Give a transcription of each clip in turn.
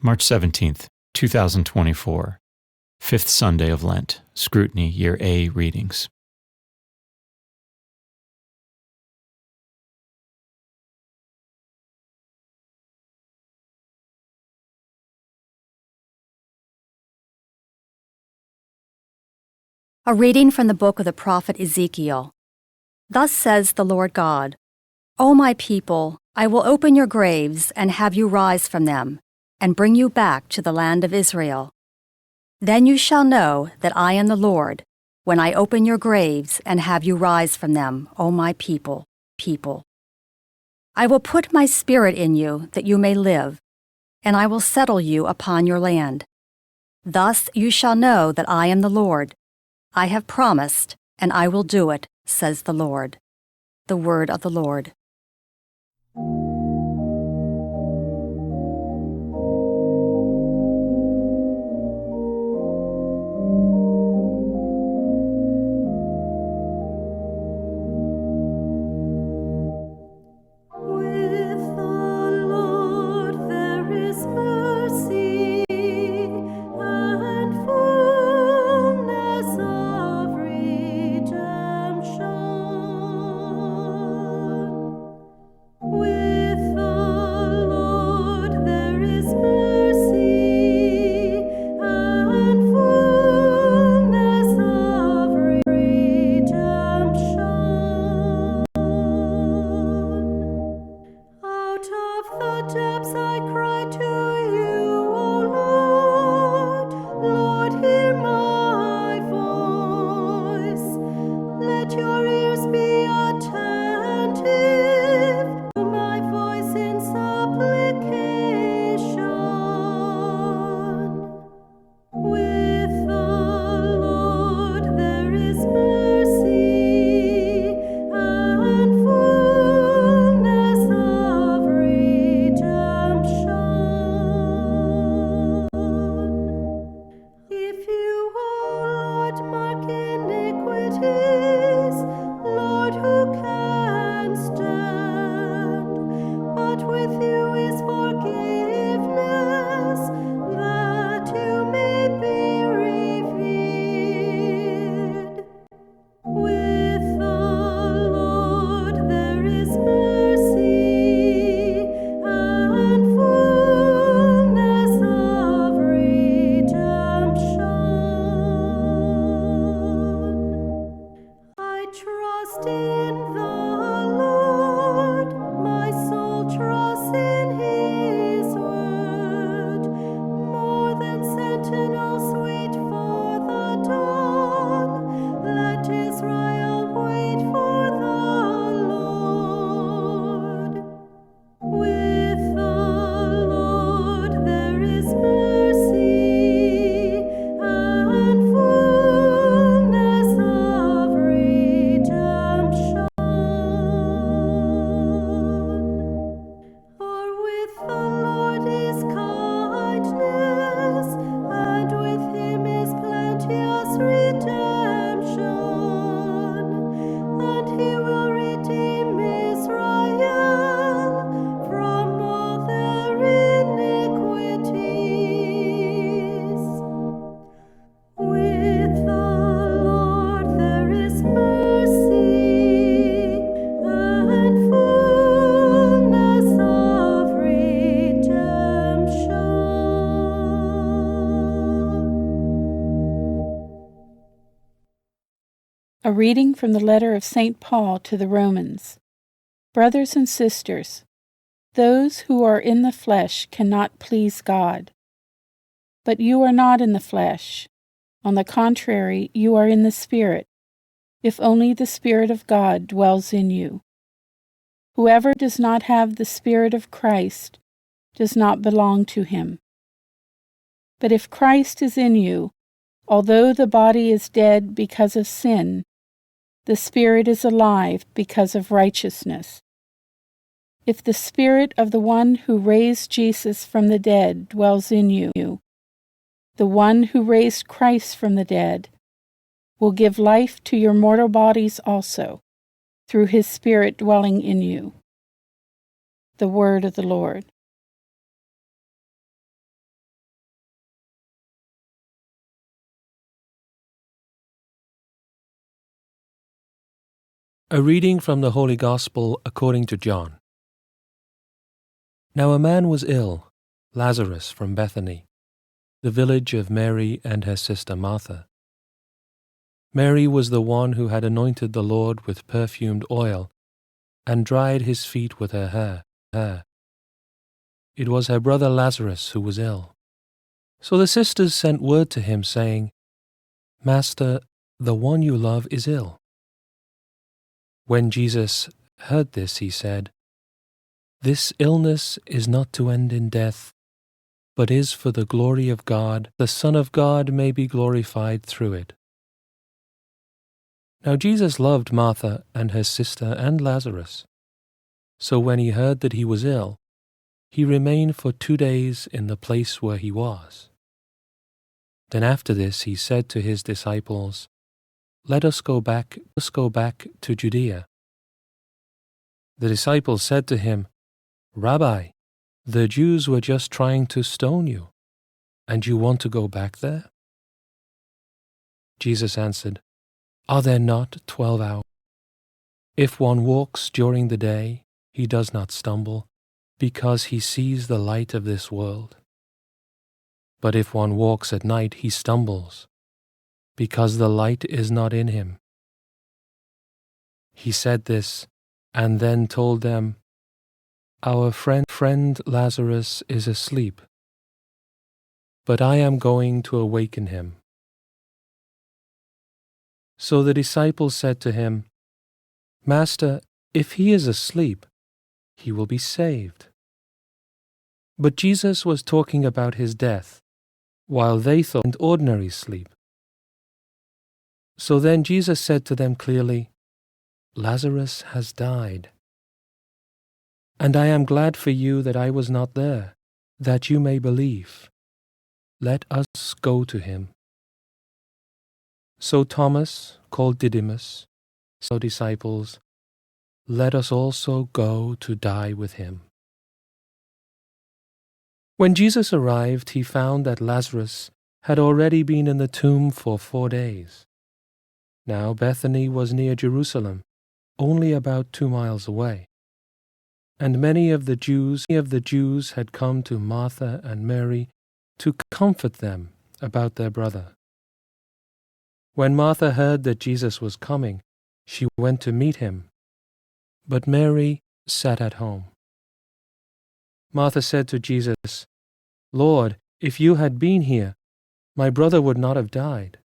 March 17th, 2024, Fifth Sunday of Lent, Scrutiny, Year A readings. A reading from the book of the prophet Ezekiel. Thus says the Lord God, O my people, I will open your graves and have you rise from them, and bring you back to the land of Israel. Then you shall know that I am the Lord, when I open your graves and have you rise from them, O my people. I will put my spirit in you that you may live, and I will settle you upon your land. Thus you shall know that I am the Lord. I have promised, and I will do it, says the Lord. The word of the Lord. A reading from the letter of St. Paul to the Romans. Brothers and sisters, those who are in the flesh cannot please God. But you are not in the flesh. On the contrary, you are in the Spirit, if only the Spirit of God dwells in you. Whoever does not have the Spirit of Christ does not belong to him. But if Christ is in you, although the body is dead because of sin, the Spirit is alive because of righteousness. If the Spirit of the one who raised Jesus from the dead dwells in you, the one who raised Christ from the dead will give life to your mortal bodies also, through his Spirit dwelling in you. The word of the Lord. A reading from the Holy Gospel according to John. Now a man was ill, Lazarus from Bethany, the village of Mary and her sister Martha. Mary was the one who had anointed the Lord with perfumed oil and dried his feet with her hair. It was her brother Lazarus who was ill. So the sisters sent word to him, saying, "Master, the one you love is ill." When Jesus heard this, he said, "This illness is not to end in death, but is for the glory of God. The Son of God may be glorified through it." Now Jesus loved Martha and her sister and Lazarus. So when he heard that he was ill, he remained for 2 days in the place where he was. Then after this he said to his disciples, "Let us go back to Judea." The disciples said to him, "Rabbi, the Jews were just trying to stone you, and you want to go back there?" Jesus answered, "Are there not 12 hours? If one walks during the day, he does not stumble, because he sees the light of this world. But if one walks at night, he stumbles, because the light is not in him." He said this, and then told them, "Our friend Lazarus is asleep, but I am going to awaken him." So the disciples said to him, "Master, if he is asleep, he will be saved." But Jesus was talking about his death, while they thought an ordinary sleep. So then Jesus said to them clearly, "Lazarus has died. And I am glad for you that I was not there, that you may believe. Let us go to him." So Thomas, called Didymus, said to the disciples, "Let us also go to die with him." When Jesus arrived, he found that Lazarus had already been in the tomb for 4 days. Now Bethany was near Jerusalem, only about 2 miles away. And many of the Jews had come to Martha and Mary to comfort them about their brother. When Martha heard that Jesus was coming, she went to meet him, but Mary sat at home. Martha said to Jesus, "Lord, if you had been here, my brother would not have died.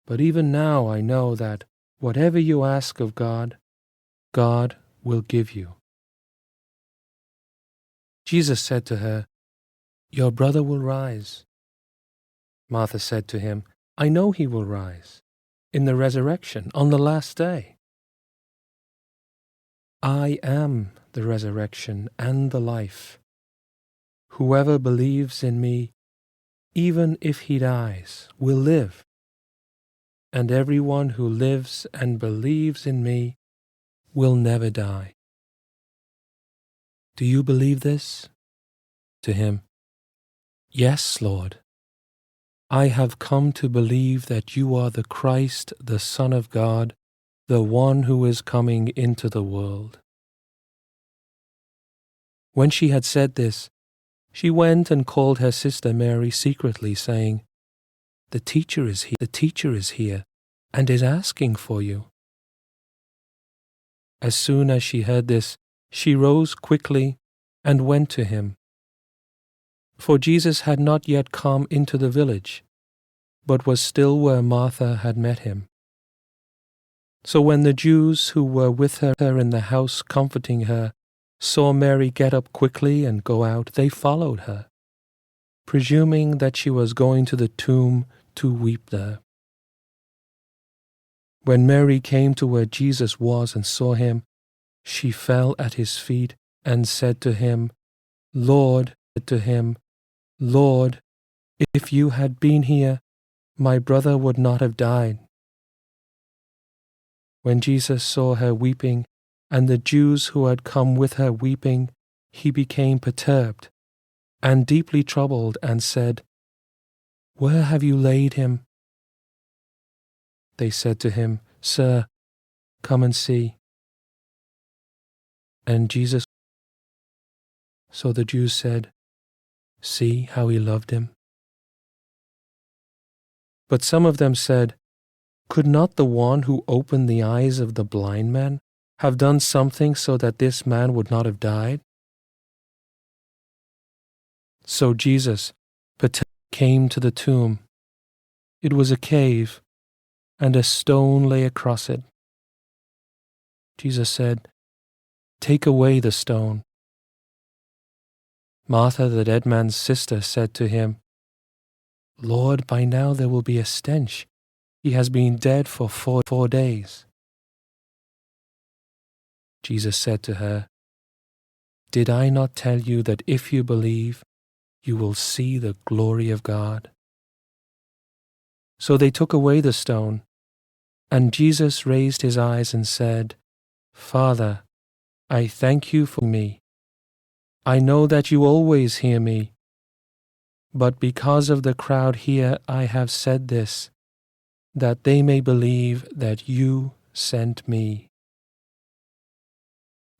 But even now I know that whatever you ask of God, God will give you." Jesus said to her, "Your brother will rise." Martha said to him, "I know he will rise in the resurrection on the last day." "I am the resurrection and the life. Whoever believes in me, even if he dies, will live. And everyone who lives and believes in me will never die." "Do you believe this?" To him, "Yes, Lord. I have come to believe that you are the Christ, the Son of God, the one who is coming into the world." When she had said this, she went and called her sister Mary secretly, saying, The teacher is here, and is asking for you." As soon as she heard this, she rose quickly and went to him. For Jesus had not yet come into the village, but was still where Martha had met him. So when the Jews who were with her in the house comforting her saw Mary get up quickly and go out, they followed her, presuming that she was going to the tomb to weep there. When Mary came to where Jesus was and saw him, she fell at his feet and said to him, Lord, if you had been here, my brother would not have died." When Jesus saw her weeping, and the Jews who had come with her weeping, he became perturbed and deeply troubled, and said, "Where have you laid him?" They said to him, "Sir, Come and see. And Jesus, so the Jews said, See how he loved him. But some of them said, Could not the one who opened the eyes of the blind man have done something so that this man would not have died? So Jesus came to the tomb. It was a cave, and a stone lay across it. Jesus said, Take away the stone. Martha, the dead man's sister, said to him, Lord, by now there will be a stench. He has been dead for 4 days. Jesus said to her, Did I not tell you that if you believe, you will see the glory of God? So they took away the stone, and Jesus raised his eyes and said, Father, I thank you for me. I know that you always hear me, but because of the crowd here I have said this, that they may believe that you sent me.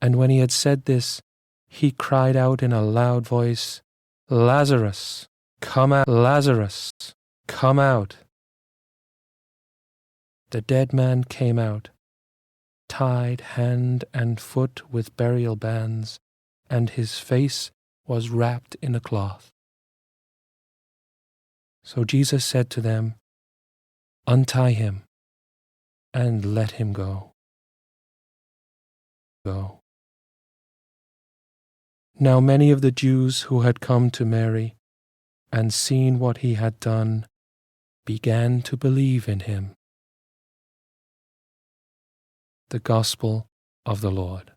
And when he had said this, he cried out in a loud voice, Lazarus, come out! Lazarus, come out! The dead man came out, tied hand and foot with burial bands, and his face was wrapped in a cloth. So Jesus said to them, Untie him, and let him go. Go. Now many of the Jews who had come to Mary and seen what he had done began to believe in him. The Gospel of the Lord.